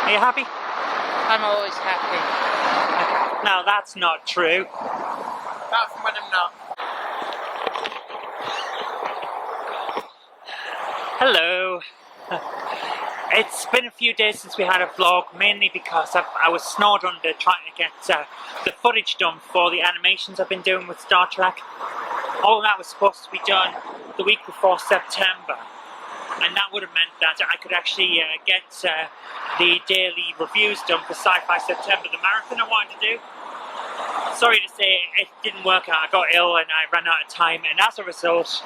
Are you happy? I'm always happy. No, that's not true. Apart from when I'm not. Hello. It's been a few days since we had a vlog, mainly because I was snowed under trying to get the footage done for the animations I've been doing with Star Trek. All that was supposed to be done the week before September, and that would have meant that I could actually get the daily reviews done for Sci-Fi September, the marathon I wanted to do. Sorry to say, it didn't work out. I got ill and I ran out of time, and as a result,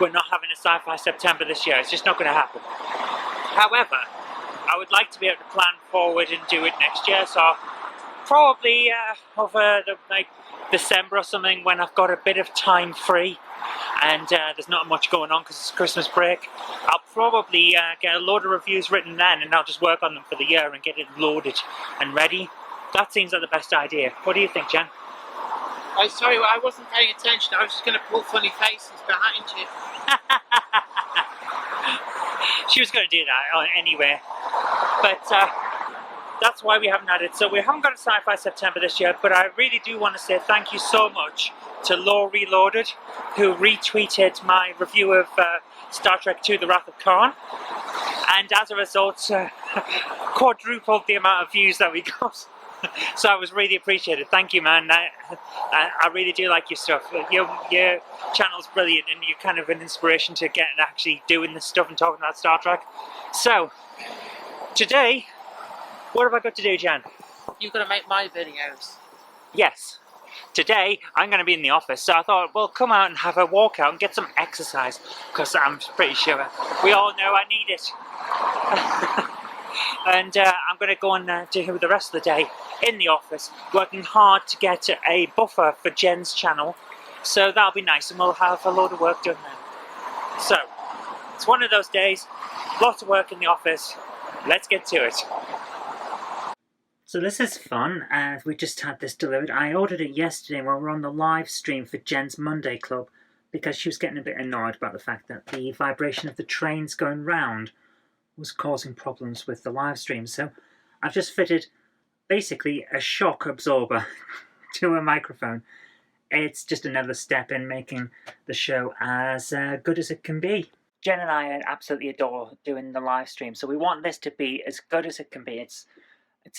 we're not having a Sci-Fi September this year. It's just not going to happen. However, I would like to be able to plan forward and do it next year, so probably over December or something, when I've got a bit of time free and there's not much going on because it's Christmas break. I'll probably get a load of reviews written then, and I'll just work on them for the year and get it loaded and ready. That seems like the best idea. What do you think, Jen? I'm sorry, I wasn't paying attention. I was just going to pull funny faces behind you. She was going to do that anyway, but that's why we haven't had it. So we haven't got a Sci-Fi September this year, but I really do want to say thank you so much to Law Reloaded, who retweeted my review of Star Trek II: The Wrath of Khan, and as a result quadrupled the amount of views that we got. So I was really appreciated. Thank you, man. I really do like your stuff. Your channel's brilliant, and you're kind of an inspiration to get actually doing this stuff and talking about Star Trek. So today, what have I got to do, Jan? You've got to make my videos. Yes. Today I'm going to be in the office, so I thought, well, come out and have a walk out and get some exercise, because I'm pretty sure we all know I need it. And I'm going to go and do the rest of the day in the office, working hard to get a buffer for Jen's channel, so that'll be nice, and we'll have a load of work done then. So, it's one of those days, lots of work in the office, let's get to it. So this is fun, we just had this delivered. I ordered it yesterday when we were on the live stream for Jen's Monday Club, because she was getting a bit annoyed about the fact that the vibration of the trains going round was causing problems with the live stream. So I've just fitted basically a shock absorber to a microphone. It's just another step in making the show as good as it can be. Jen and I absolutely adore doing the live stream, so we want this to be as good as it can be. It's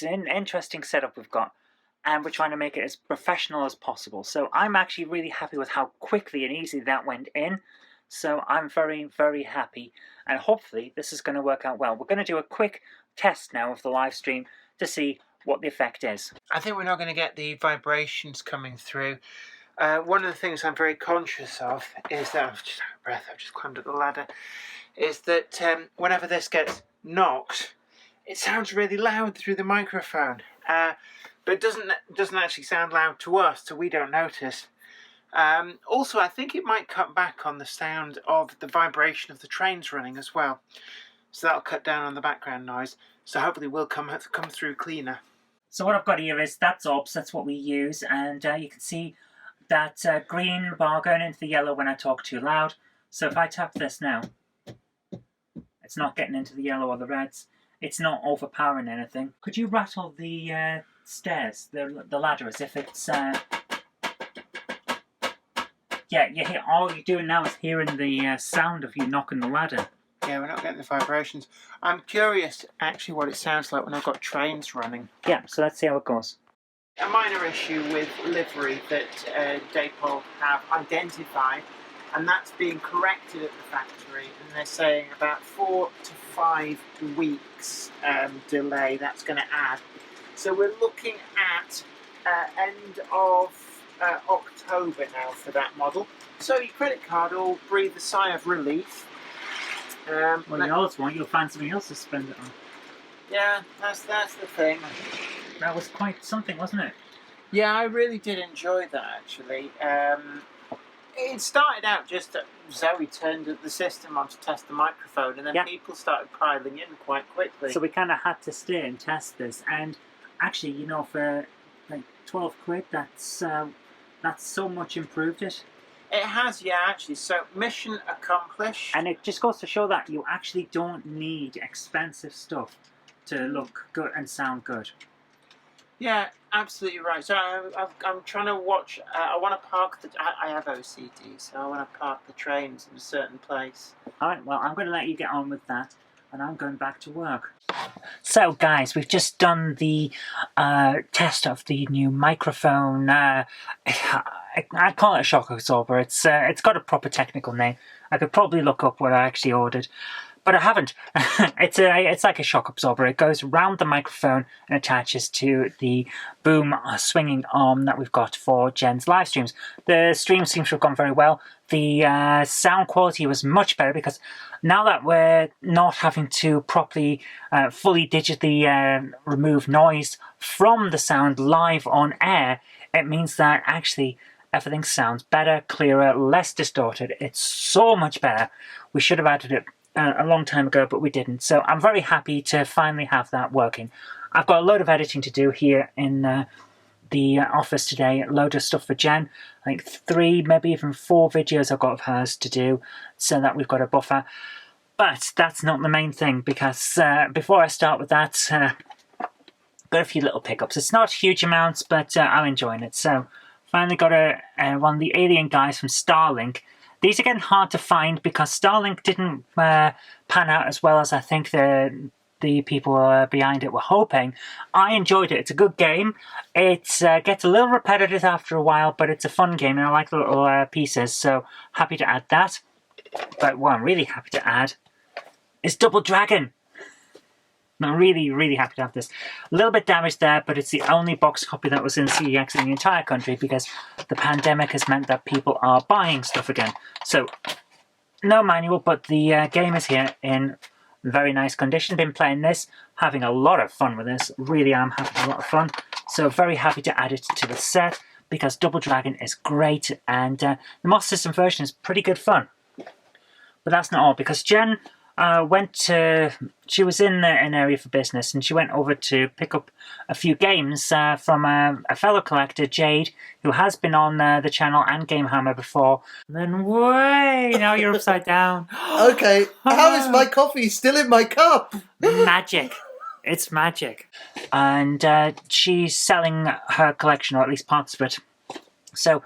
an interesting setup we've got, and we're trying to make it as professional as possible. So I'm actually really happy with how quickly and easy that went in. So I'm very, very happy, and hopefully this is going to work out well. We're going to do a quick test now of the live stream to see what the effect is. I think we're not going to get the vibrations coming through. One of the things I'm very conscious of is that, I've just out of breath, I've just climbed up the ladder, is that whenever this gets knocked, it sounds really loud through the microphone. But it doesn't actually sound loud to us, so we don't notice. Also, I think it might cut back on the sound of the vibration of the trains running as well. So that'll cut down on the background noise. So hopefully we'll come through cleaner. So what I've got here is, that's OBS, that's what we use. And you can see that green bar going into the yellow when I talk too loud. So if I tap this now, it's not getting into the yellow or the reds. It's not overpowering anything. Could you rattle the stairs, the ladder, as if it's... Yeah, you hear, all you're doing now is hearing the sound of you knocking the ladder. Yeah, we're not getting the vibrations. I'm curious, actually, what it sounds like when I've got trains running. Yeah, so let's see how it goes. A minor issue with livery that Dapol have identified, and that's being corrected at the factory, and they're saying about 4 to 5 weeks delay that's going to add. So we're looking at end of October now for that model. So your credit card will breathe a sigh of relief. Well, you always want, you'll find something else to spend it on. Yeah, that's the thing. That was quite something, wasn't it? Yeah, I really did enjoy that, actually. It started out just that Zoe turned the system on to test the microphone, and then people started piling in quite quickly. So we kind of had to stay and test this, and actually, you know, for like 12 quid, that's so much improved it. It has, yeah, actually. So mission accomplished. And it just goes to show that you actually don't need expensive stuff to look good and sound good. Yeah, absolutely right. So I'm trying to watch. I want to park the. I have OCD, so I want to park the trains in a certain place. Alright, well, I'm going to let you get on with that, and I'm going back to work. So, guys, we've just done the test of the new microphone. I call it a shock absorber. It's got a proper technical name. I could probably look up what I actually ordered, but I haven't. It's like a shock absorber. It goes around the microphone and attaches to the boom swinging arm that we've got for Jen's live streams. The stream seems to have gone very well. The sound quality was much better because now that we're not having to properly, fully digitally remove noise from the sound live on air, it means that actually everything sounds better, clearer, less distorted. It's so much better. We should have added it a long time ago, but we didn't. So I'm very happy to finally have that working. I've got a load of editing to do here in the office today, a load of stuff for Jen. I think 3, maybe even 4 videos I've got of hers to do so that we've got a buffer. But that's not the main thing, because before I start with that, got a few little pickups. It's not huge amounts, but I'm enjoying it. So finally got one of the alien guys from Starlink. These are getting hard to find because Starlink didn't pan out as well as I think the people behind it were hoping. I enjoyed it. It's a good game. It gets a little repetitive after a while, but it's a fun game and I like the little pieces, so happy to add that. But what I'm really happy to add is Double Dragon. I'm really, really happy to have this. A little bit damaged there, but it's the only box copy that was in CEX in the entire country because the pandemic has meant that people are buying stuff again. So, no manual, but the game is here in very nice condition. Been playing this, having a lot of fun with this. Really am having a lot of fun. So, very happy to add it to the set because Double Dragon is great and the Master System version is pretty good fun. But that's not all, because Jen she was in an area for business and she went over to pick up a few games from a fellow collector, Jade, who has been on the channel and Game Hammer before. And then, way, now you're upside down. Okay, how is my coffee still in my cup? Magic. It's magic. And she's selling her collection, or at least parts of it. So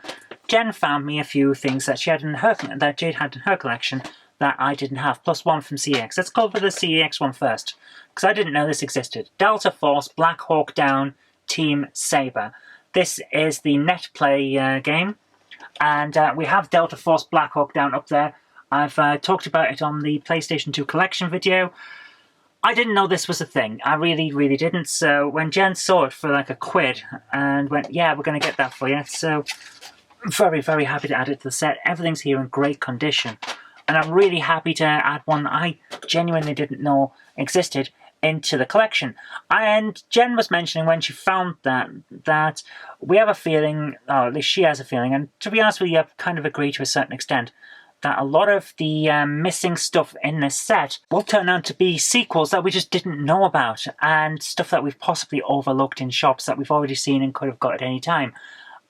Jen found me a few things that she had in that Jade had in her collection that I didn't have, plus one from CEX. Let's go for the CEX one first, because I didn't know this existed. Delta Force Black Hawk Down Team Saber. This is the net play game, and we have Delta Force Black Hawk Down up there. I've talked about it on the PlayStation 2 collection video. I didn't know this was a thing. I really, really didn't. So when Jen saw it for like £1 and went, yeah, we're going to get that for you. So very, very happy to add it to the set. Everything's here in great condition. And I'm really happy to add one that I genuinely didn't know existed into the collection. And Jen was mentioning when she found that we have a feeling, or at least she has a feeling, and to be honest with you, I kind of agree to a certain extent, that a lot of the missing stuff in this set will turn out to be sequels that we just didn't know about, and stuff that we've possibly overlooked in shops that we've already seen and could have got at any time.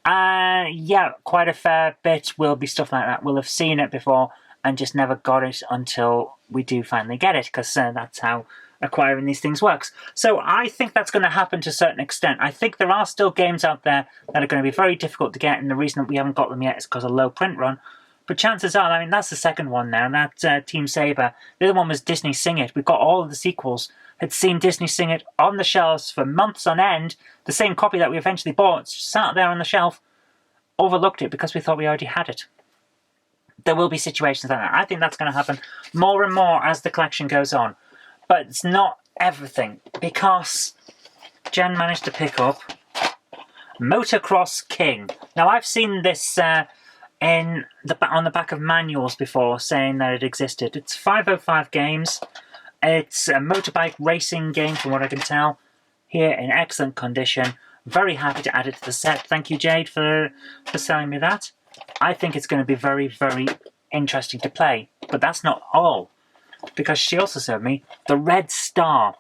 Yeah, quite a fair bit will be stuff like that. We'll have seen it before and just never got it until we do finally get it, because that's how acquiring these things works. So I think that's going to happen to a certain extent. I think there are still games out there that are going to be very difficult to get, and the reason that we haven't got them yet is because of low print run. But chances are, I mean, that's the second one now, that Team Saber. The other one was Disney Sing It. We've got all of the sequels. Had seen Disney Sing It on the shelves for months on end. The same copy that we eventually bought sat there on the shelf, overlooked it because we thought we already had it. There will be situations like that. I think that's going to happen more and more as the collection goes on. But it's not everything, because Jen managed to pick up Motocross King. Now, I've seen this on the back of manuals before, saying that it existed. It's 505 games. It's a motorbike racing game, from what I can tell. Here in excellent condition. Very happy to add it to the set. Thank you, Jade, for selling me that. I think it's going to be very, very interesting to play. But that's not all, because she also showed me the Red Star.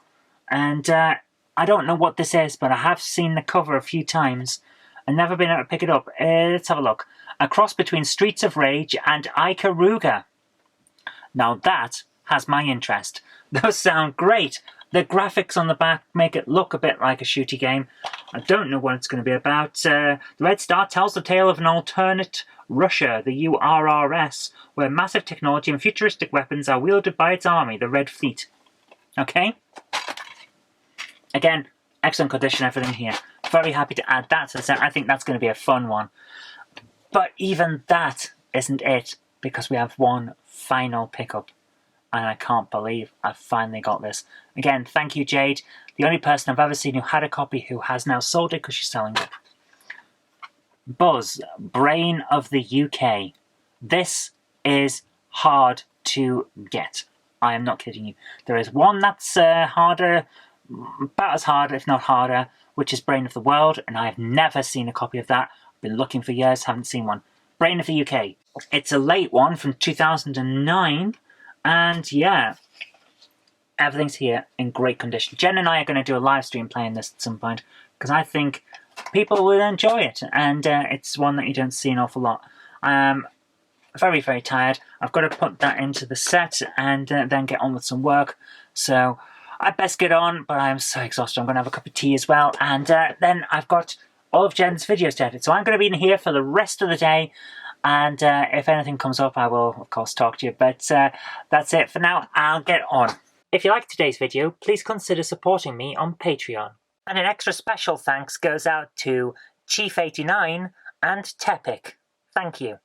And I don't know what this is, but I have seen the cover a few times and never been able to pick it up. Let's have a look. A cross between Streets of Rage and Ikaruga. Now that has my interest. Those sound great. The graphics on the back make it look a bit like a shooty game. I don't know what it's going to be about. The Red Star tells the tale of an alternate Russia, the URSS, where massive technology and futuristic weapons are wielded by its army, the Red Fleet. Okay? Again, excellent condition, everything here. Very happy to add that to the set. I think that's going to be a fun one. But even that isn't it, because we have one final pickup. And I can't believe I've finally got this. Again, thank you, Jade. The only person I've ever seen who had a copy who has now sold it because she's selling it. Buzz, Brain of the UK. This is hard to get. I am not kidding you. There is one that's harder, about as hard, if not harder, which is Brain of the World, and I have never seen a copy of that. I've been looking for years, haven't seen one. Brain of the UK. It's a late one from 2009. And yeah, everything's here in great condition. Jen and I are going to do a live stream playing this at some point, because I think people will enjoy it, and it's one that you don't see an awful lot. I'm very, very tired. I've got to put that into the set and then get on with some work. So I best get on, but I'm so exhausted. I'm going to have a cup of tea as well, and then I've got all of Jen's videos to edit. So I'm going to be in here for the rest of the day. And if anything comes up, I will, of course, talk to you. But that's it for now. I'll get on. If you liked today's video, please consider supporting me on Patreon. And an extra special thanks goes out to Chief89 and Tepic. Thank you.